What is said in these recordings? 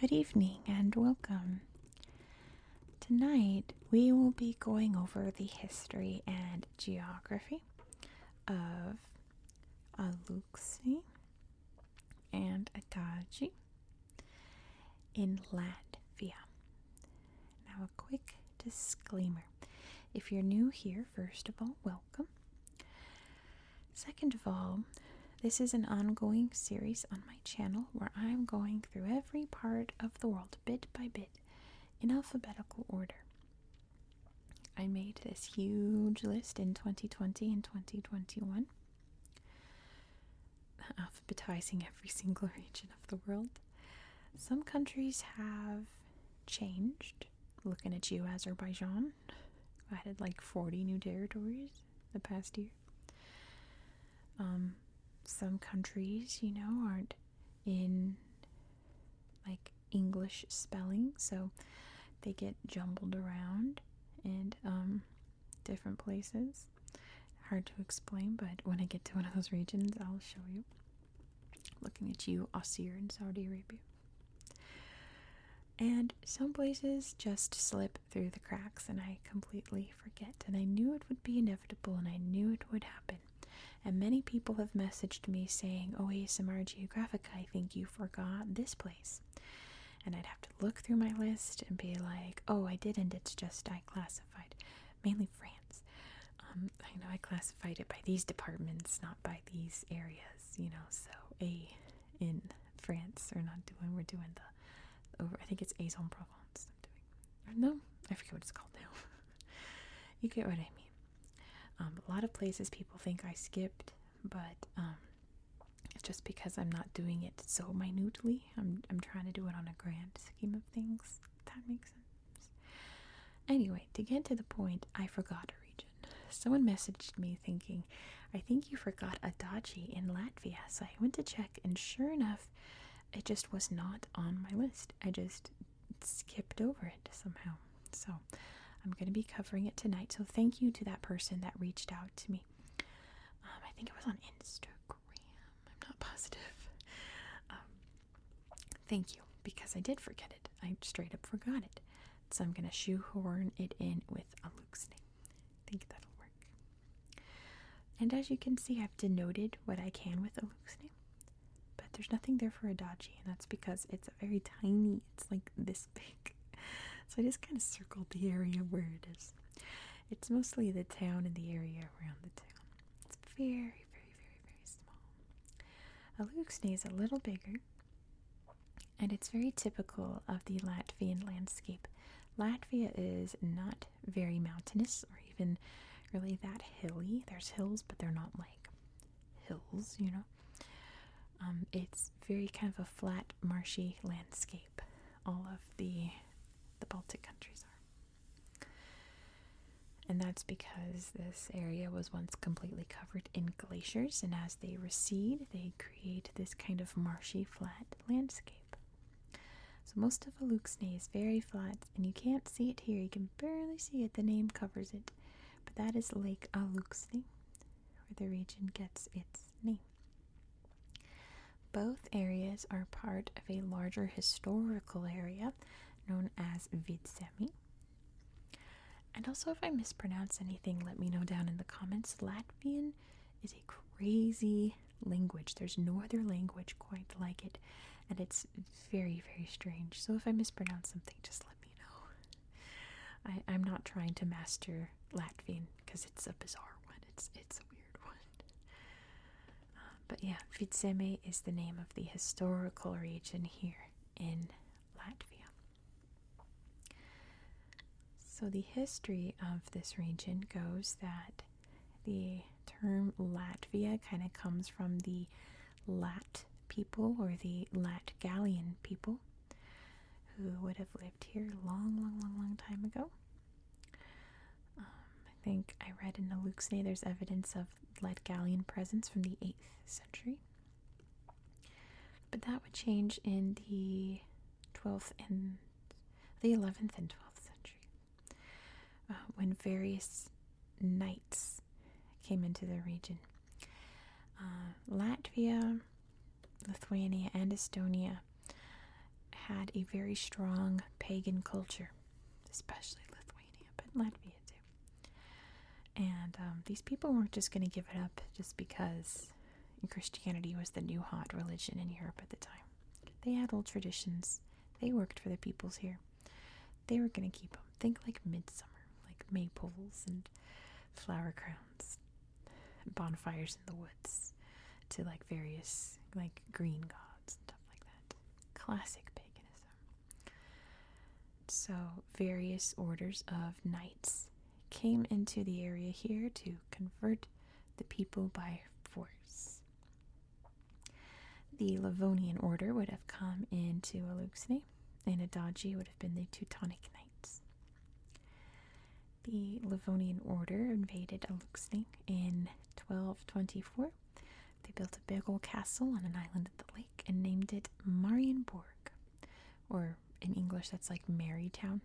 Good evening and welcome. Tonight we will be going over the history and geography of Alūksne and Ādaži in Latvia. Now, a quick disclaimer. If you're new here, first of all, welcome. Second of all, this is an ongoing series on my channel where I'm going through every part of the world bit by bit in alphabetical order. I made this huge list in 2020 and 2021, alphabetizing every single region of the world. Some countries have changed. Looking at you, Azerbaijan. I added like 40 new territories the past year. Some countries, aren't in like English spelling, so they get jumbled around in different places. Hard to explain, but when I get to one of those regions, I'll show you. Looking at you, Asir in Saudi Arabia. And some places just slip through the cracks and I completely forget. And I knew it would be inevitable and I knew it would happen. And many people have messaged me saying, "Oh, ASMR Geographic, I think you forgot this place." And I'd have to look through my list and be like, "Oh, I didn't. It's just I classified." Mainly France. I know I classified it by these departments, not by these areas, So in France, we're doing I think it's Aix-en-Provence I'm doing. Or no, I forget what it's called now. You get what I mean. A lot of places people think I skipped, but it's just because I'm not doing it so minutely. I'm trying to do it on a grand scheme of things. If that makes sense. Anyway, to get to the point, I forgot a region. Someone messaged me thinking, "I think you forgot Ādaži in Latvia." So I went to check, and sure enough, it just was not on my list. I just skipped over it somehow. So I'm going to be covering it tonight. So thank you to that person that reached out to me. I think it was on Instagram. I'm not positive. Thank you, because I did forget it. I straight up forgot it. So I'm going to shoehorn it in with Alūksne. I think that'll work. And as you can see, I've denoted what I can with Alūksne. But there's nothing there for Ādaži, and that's because it's very tiny. It's like this big. So I just kind of circled the area where it is. It's mostly the town and the area around the town. It's very, very, very, very small. Alūksne is a little bigger, and it's very typical of the Latvian landscape. Latvia is not very mountainous or even really that hilly. There's hills, but they're not like hills, It's very kind of a flat, marshy landscape. All of the Baltic countries are. And that's because this area was once completely covered in glaciers, and as they recede, they create this kind of marshy, flat landscape. So most of Alūksne is very flat, and you can't see it here. You can barely see it. The name covers it. But that is Lake Alūksne, where the region gets its name. Both areas are part of a larger historical area known as Vidzemi. And also, if I mispronounce anything, let me know down in the comments. Latvian is a crazy language. There's no other language quite like it, and it's very, very strange. So if I mispronounce something, just let me know. I'm not trying to master Latvian because it's a bizarre one. It's a weird one. But yeah, Vidzemi is the name of the historical region here in Latvia. So the history of this region goes that the term Latvia kind of comes from the Lat people or the Latgalian people who would have lived here a long time ago. I think I read in Alūksne there's evidence of Latgalian presence from the 8th century. But that would change in the 11th and 12th century. When various knights came into the region. Latvia, Lithuania, and Estonia had a very strong pagan culture, especially Lithuania, but Latvia too. And these people weren't just going to give it up just because Christianity was the new hot religion in Europe at the time. They had old traditions. They worked for the peoples here. They were going to keep them. Think like midsummer, like maypoles and flower crowns, bonfires in the woods, to like various like green gods and stuff like that. Classic paganism. So various orders of knights came into the area here to convert the people by force. The Livonian order would have come into Alūksne, and Ādaži would have been the Teutonic Knights. The Livonian order invaded Alūksne in 1224. They built a big old castle on an island at the lake and named it Marienborg, or in English that's like Marytown.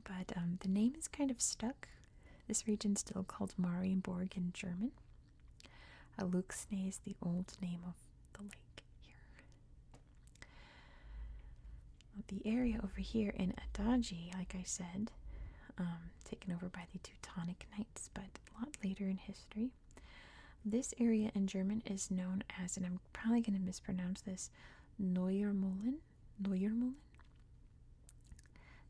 But the name is kind of stuck. This region's still called Marienborg in German. Alūksne is the old name of the lake here. The area over here in Ādaži, like I said, taken over by the Teutonic Knights, but a lot later in history. This area in German is known as, and I'm probably going to mispronounce this, Neuermühlen.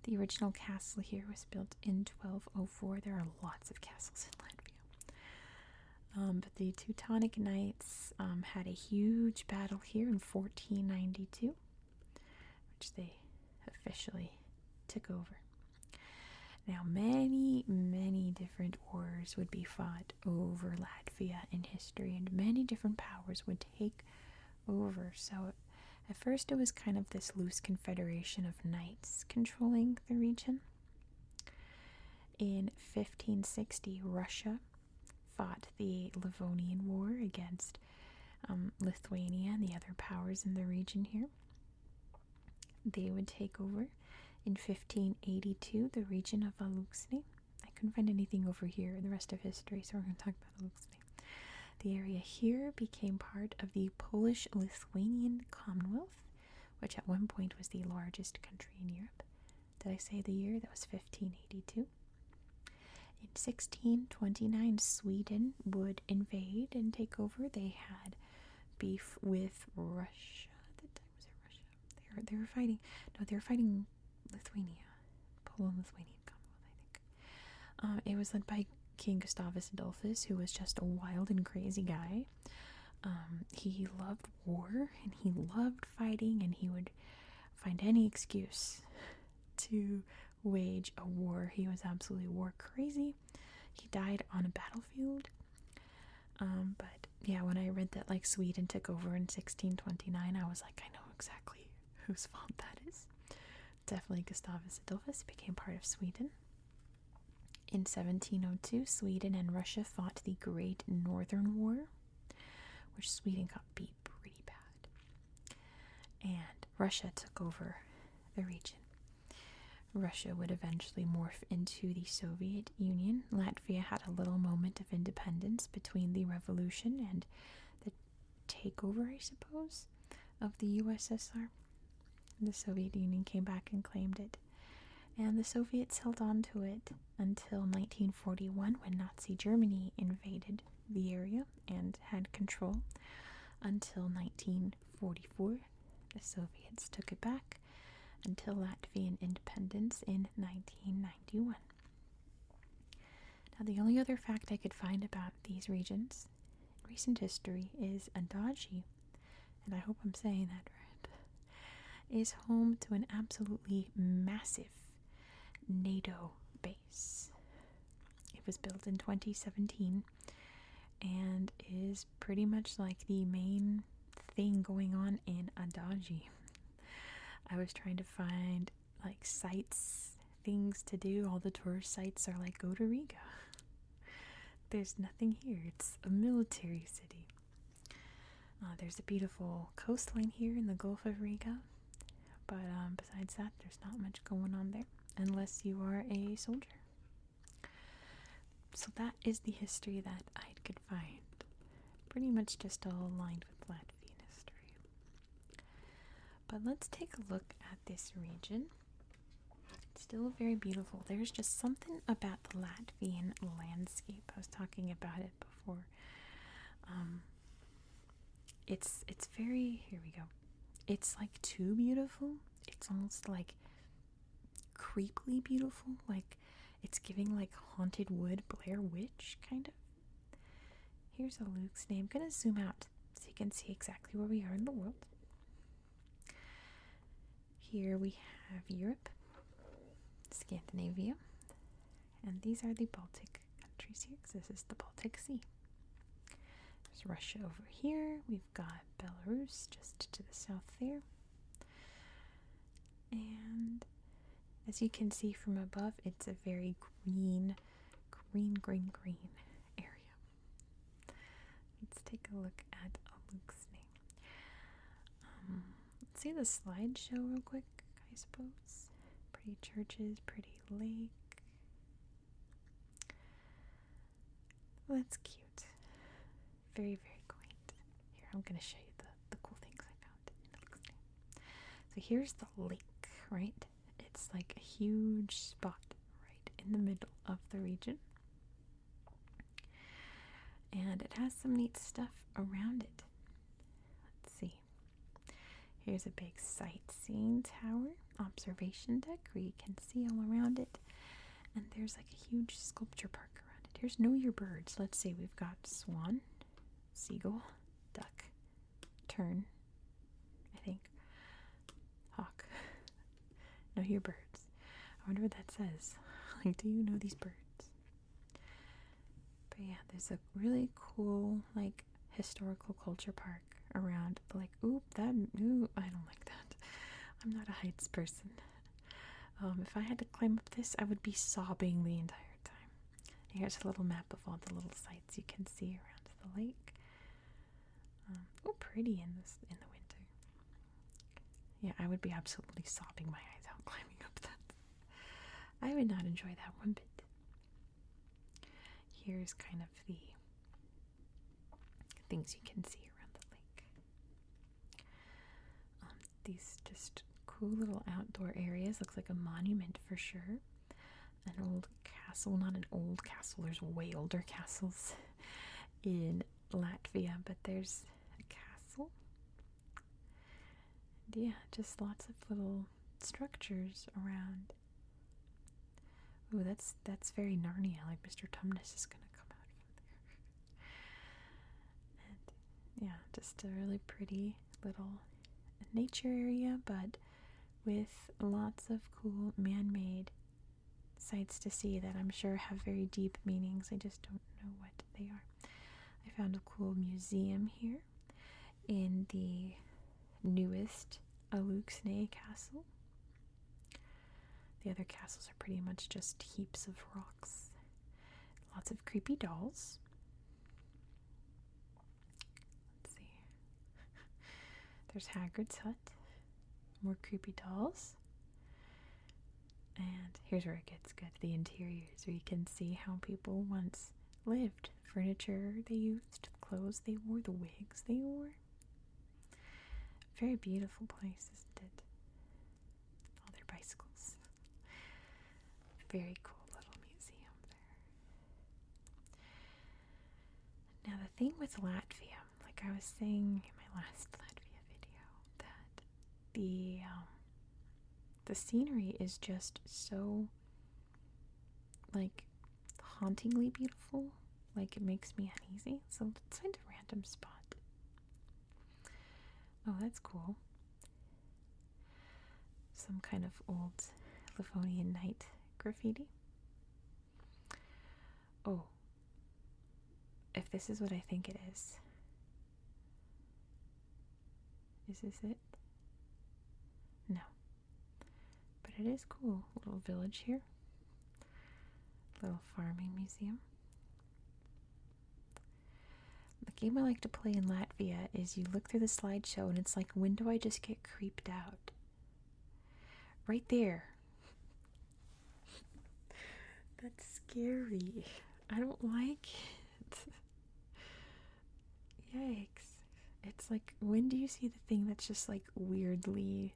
The original castle here was built in 1204. There are lots of castles in Latvia. But the Teutonic Knights had a huge battle here in 1492, which they officially took over. Now, many, many different wars would be fought over Latvia in history, and many different powers would take over. So at first it was kind of this loose confederation of knights controlling the region. In 1560, Russia fought the Livonian War against Lithuania and the other powers in the region here. They would take over. In 1582, the region of Alūksne. I couldn't find anything over here in the rest of history, so we're going to talk about Alūksne. The area here became part of the Polish-Lithuanian Commonwealth, which at one point was the largest country in Europe. Did I say the year? That was 1582. In 1629, Sweden would invade and take over. They had beef with Russia. At the time, was it Russia? They were fighting. No, they were fighting Lithuania, Poland-Lithuanian Commonwealth, I think. It was led by King Gustavus Adolphus, who was just a wild and crazy guy. He loved war, and he loved fighting, and he would find any excuse to wage a war. He was absolutely war crazy. He died on a battlefield. But yeah, when I read that like Sweden took over in 1629, I was like, I know exactly whose fault that is. Definitely Gustavus Adolphus became part of Sweden. In 1702, Sweden and Russia fought the Great Northern War, which Sweden got beat pretty bad. And Russia took over the region. Russia would eventually morph into the Soviet Union. Latvia had a little moment of independence between the revolution and the takeover, I suppose, of the USSR. The Soviet Union came back and claimed it. And the Soviets held on to it until 1941, when Nazi Germany invaded the area and had control. Until 1944, the Soviets took it back until Latvian independence in 1991. Now, the only other fact I could find about these regions in recent history is Ādaži, and I hope I'm saying that right, is home to an absolutely massive NATO base. It was built in 2017 and is pretty much like the main thing going on in Ādaži. I was trying to find like sites, things to do. All the tourist sites are like, go to Riga. There's nothing here. It's a military city. There's a beautiful coastline here in the Gulf of Riga, but besides that, there's not much going on there unless you are a soldier. So that is the history that I could find. Pretty much just all aligned with Latvian history. But let's take a look at this region. It's still very beautiful. There's just something about the Latvian landscape. I was talking about it before. It's very, here we go. It's like too beautiful. It's almost like creepily beautiful. Like it's giving like Haunted Wood, Blair Witch kind of. Here's Alūksne. I'm gonna zoom out so you can see exactly where we are in the world. Here we have Europe, Scandinavia, and these are the Baltic countries here, because this is the Baltic Sea. There's Russia over here. We've got Belarus just to the south there. And as you can see from above, it's a very green area. Let's take a look at Alūksne. Let's see the slideshow real quick, I suppose. Pretty churches, pretty lake. Well, that's cute. Very, very quaint. Here, I'm going to show you the cool things I found in Alūksne. So here's the lake, right? It's like a huge spot right in the middle of the region. And it has some neat stuff around it. Let's see. Here's a big sightseeing tower, observation deck where you can see all around it. And there's like a huge sculpture park around it. Here's Know Your Birds. Let's see, we've got swan, seagull, duck, tern, I think, hawk. Know your birds. I wonder what that says. Like, do you know these birds? But yeah, there's a really cool, like, historical culture park around. Like, I don't like that. I'm not a heights person. If I had to climb up this, I would be sobbing the entire time. Here's a little map of all the little sights you can see around the lake. Pretty in the winter. Yeah, I would be absolutely sobbing my eyes out climbing up that. I would not enjoy that one bit. Here's kind of the things you can see around the lake. These just cool little outdoor areas. Looks like a monument for sure. An old castle, not an old castle. There's way older castles in Latvia, but there's a castle. And yeah, just lots of little structures around. Ooh, that's very Narnia, like Mr. Tumnus is gonna come out from there. And yeah, just a really pretty little nature area, but with lots of cool man-made sights to see that I'm sure have very deep meanings. I just don't know what they are. I found a cool museum here in the newest Alūksne castle. The other castles are pretty much just heaps of rocks. Lots of creepy dolls. Let's see. There's Hagrid's hut. More creepy dolls. And here's where it gets good. The interiors, where you can see how people once lived. Furniture they used, clothes they wore, the wigs they wore. Very beautiful place, isn't it? All their bicycles. Very cool little museum there. Now the thing with Latvia, like I was saying in my last Latvia video, that the scenery is just so, like, hauntingly beautiful. Like, it makes me uneasy. So let's find a random spot. Oh, that's cool. Some kind of old Livonian night graffiti. Oh. If this is what I think it is. Is this it? No. But it is cool. Little village here. Little farming museum. The game I like to play in Latvia is you look through the slideshow and it's like, when do I just get creeped out? Right there. That's scary. I don't like it. Yikes. It's like, when do you see the thing that's just like weirdly,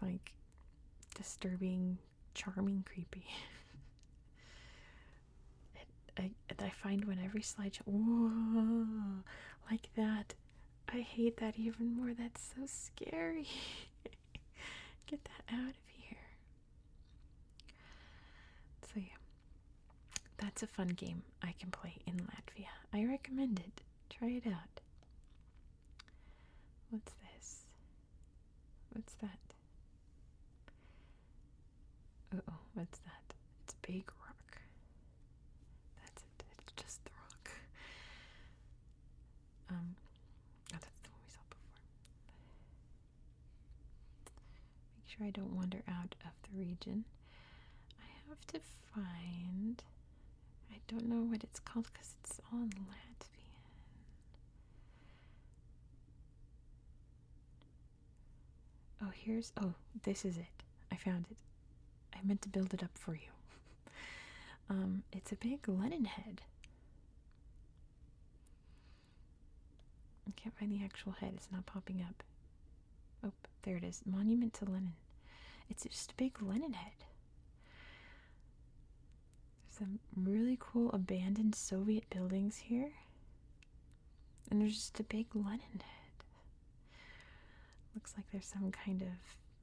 like, disturbing, charming, creepy? I find when every slideshow, whoa, like that, I hate that even more. That's so scary. Get that out of here. So yeah, that's a fun game I can play in Latvia. I recommend it. Try it out. What's this? What's that? Uh-oh, what's that? It's a big rock. That's it. It's just the rock. Oh, that's the one we saw before. Make sure I don't wander out of the region. I have to find... I don't know what it's called because it's all in Latvian. Oh, this is it. I found it. I meant to build it up for you. It's a big Lenin head. I can't find the actual head. It's not popping up. Oh, there it is. Monument to Lenin. It's just a big Lenin head. There's some really cool abandoned Soviet buildings here. And there's just a big Lenin head. Looks like there's some kind of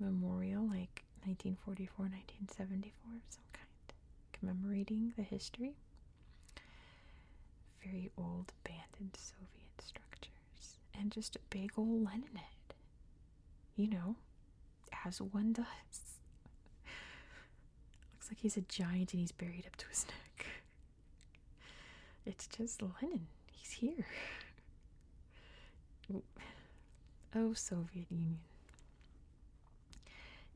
memorial, like 1944, 1974, of some kind, commemorating the history. Very old, abandoned Soviet structures. And just a big old Lenin head. You know, as one does. Looks like he's a giant and he's buried up to his neck. It's just Lenin. He's here. Oh, Soviet Union.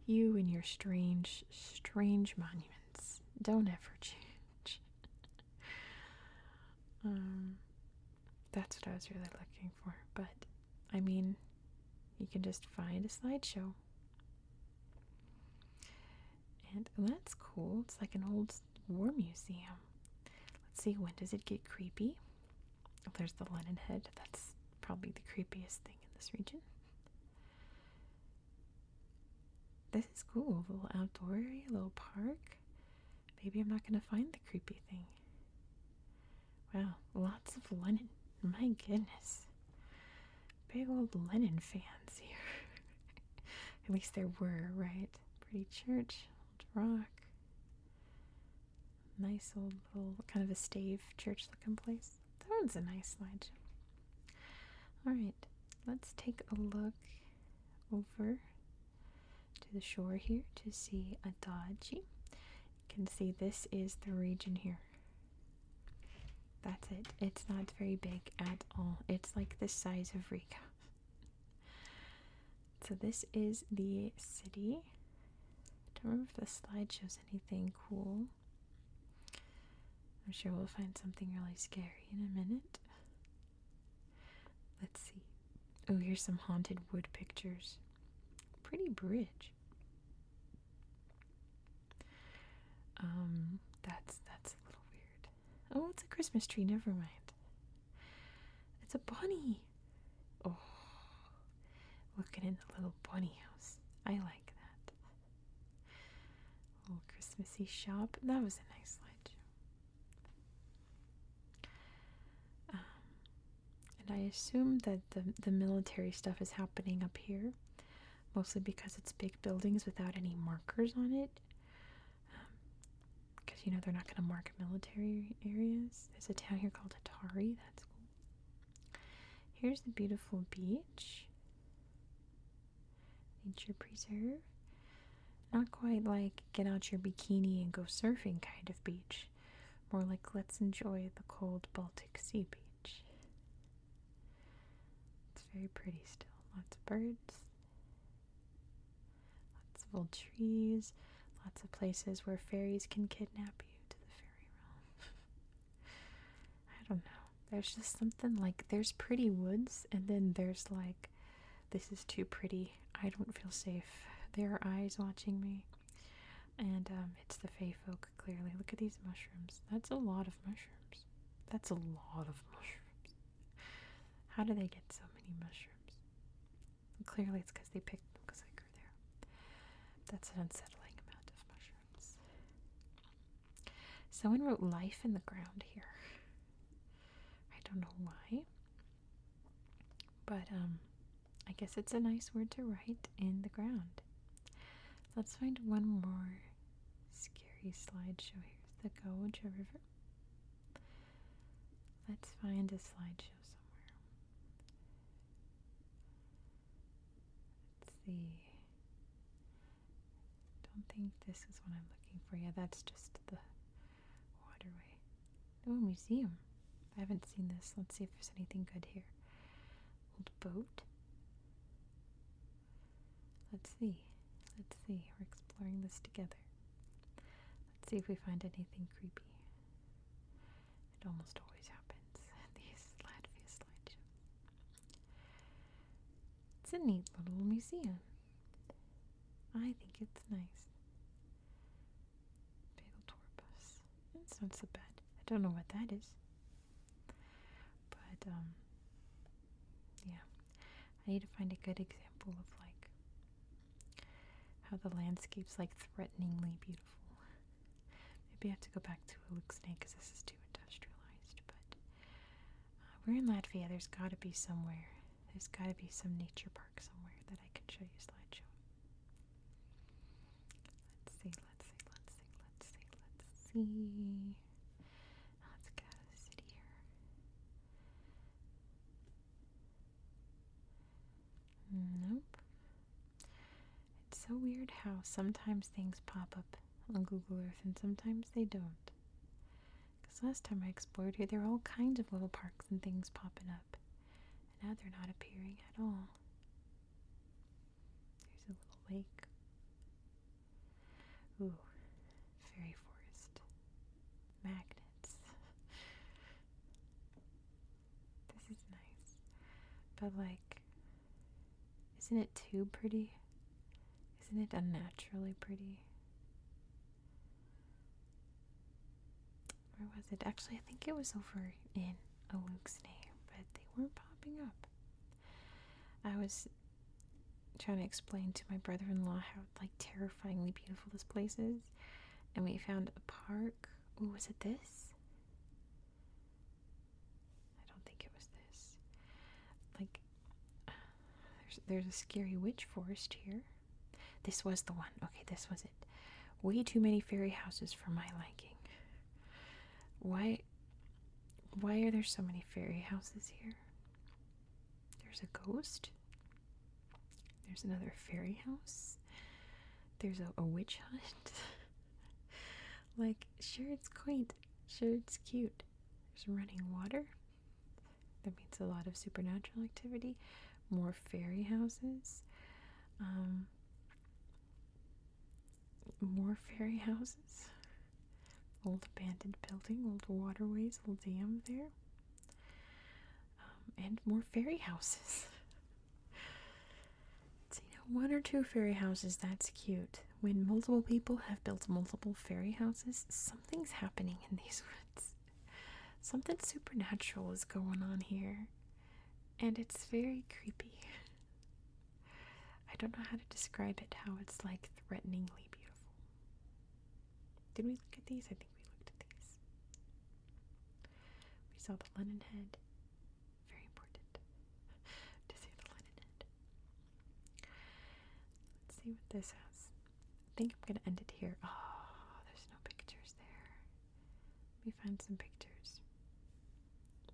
You and your strange, strange monuments don't ever change. That's what I was really looking for. But, I mean, you can just find a slideshow. And that's cool. It's like an old war museum. Let's see, when does it get creepy? Oh, there's the Lenin head. That's probably the creepiest thing in this region. This is cool. A little outdoor area, a little park. Maybe I'm not going to find the creepy thing. Wow, lots of Lenin. My goodness. Big old Lenin fans here. At least there were, right? Pretty church, old rock. Nice old little, kind of a stave church looking place. That one's a nice slideshow. Alright, let's take a look over to the shore here to see Ādaži. You can see this is the region here. That's it. It's not very big at all. It's like the size of Riga. So this is the city. I don't remember if the slide shows anything cool. I'm sure we'll find something really scary in a minute. Let's see. Oh, here's some haunted wood pictures. Pretty bridge. That's a little weird. Oh, it's a Christmas tree. Never mind. It's a bunny. Oh, looking in the little bunny house. I like that. Little Christmassy shop. That was a nice slideshow. And I assume that the military stuff is happening up here, mostly because it's big buildings without any markers on it. Because, you know, they're not going to mark military areas. There's a town here called Ādaži. That's cool. Here's the beautiful beach. Nature preserve. Not quite like get out your bikini and go surfing kind of beach. More like let's enjoy the cold Baltic Sea beach. It's very pretty still. Lots of birds. Lots of old trees. Lots of places where fairies can kidnap you to the fairy realm. I don't know. There's just something like, there's pretty woods, and then there's like, this is too pretty. I don't feel safe. There are eyes watching me. And it's the fae folk, clearly. Look at these mushrooms. That's a lot of mushrooms. That's a lot of mushrooms. How do they get so many mushrooms? Well, clearly it's because they picked them because I grew there. That's an unsettling amount of mushrooms. Someone wrote life in the ground here. I don't know why. But I guess it's a nice word to write in the ground. Let's find one more scary slideshow. Here's the Gauja River. Let's find a slideshow somewhere. Let's see. Don't think this is what I'm looking for. Yeah, that's just the waterway. Oh, museum. I haven't seen this. Let's see if there's anything good here. Old boat. Let's see. Let's see. We're exploring this together. Let's see if we find anything creepy. It almost always happens in these Latvia slideshows. It's a neat little museum. I think it's nice. Bagel tour bus. It's not so bad. I don't know what that is. But, yeah. I need to find a good example of, like, how the landscape's, like, threateningly beautiful. Maybe I have to go back to Alūksne because this is too industrialized. But we're in Latvia. There's got to be somewhere. There's got to be some nature park somewhere that I can show you a slideshow. Let's see. Let's get out of the city here. Nope. It's so weird how sometimes things pop up on Google Earth and sometimes they don't. Because last time I explored here, there were all kinds of little parks and things popping up. And now they're not appearing at all. There's a little lake. Ooh, fairy forest. Magnets. This is nice. But, like, isn't it too pretty? Isn't it unnaturally pretty? Where was it? Actually, I think it was over in Alūksne, but they weren't popping up. I was trying to explain to my brother-in-law how, like, terrifyingly beautiful this place is, and we found a park. Ooh, was it this? I don't think it was this. Like, there's a scary witch forest here. This was the one. Okay, this was it. Way too many fairy houses for my liking. Why are there so many fairy houses here? There's a ghost. There's another fairy house. There's a witch hunt. Like, sure, it's quaint. Sure, it's cute. There's running water. That means a lot of supernatural activity. More fairy houses. More fairy houses. Old abandoned building, old waterways, old dam there. And more fairy houses. So, one or two fairy houses, that's cute. When multiple people have built multiple fairy houses, something's happening in these woods. Something supernatural is going on here. And it's very creepy. I don't know how to describe it, how it's like threateningly beautiful. Did we look at these? I think we looked at these. We saw the Lenin head. Very important to see the Lenin head. Let's see what this has. I think I'm going to end it here. Oh, there's no pictures there. Let me find some pictures.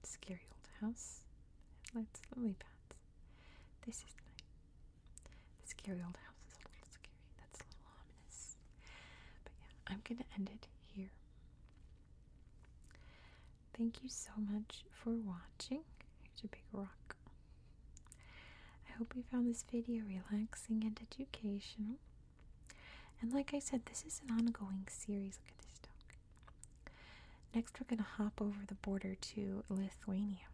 Scary old house. Lights, lily pads. This is nice. The scary old house is a little scary. That's a little ominous. But yeah, I'm going to end it here. Thank you so much for watching. Here's a big rock. I hope you found this video relaxing and educational. And like I said, this is an ongoing series. Look at this dog. Next, we're going to hop over the border to Lithuania,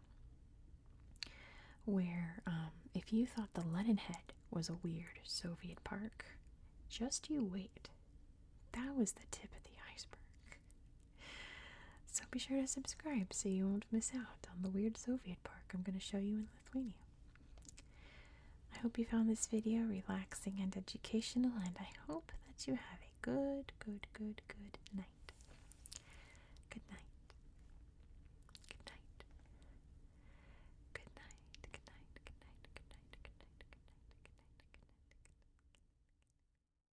where if you thought the Lenin head was a weird Soviet park, just you wait. That was the tip of the iceberg. So be sure to subscribe so you won't miss out on the weird Soviet park I'm going to show you in Lithuania. I hope you found this video relaxing and educational, and I hope that you have a good night.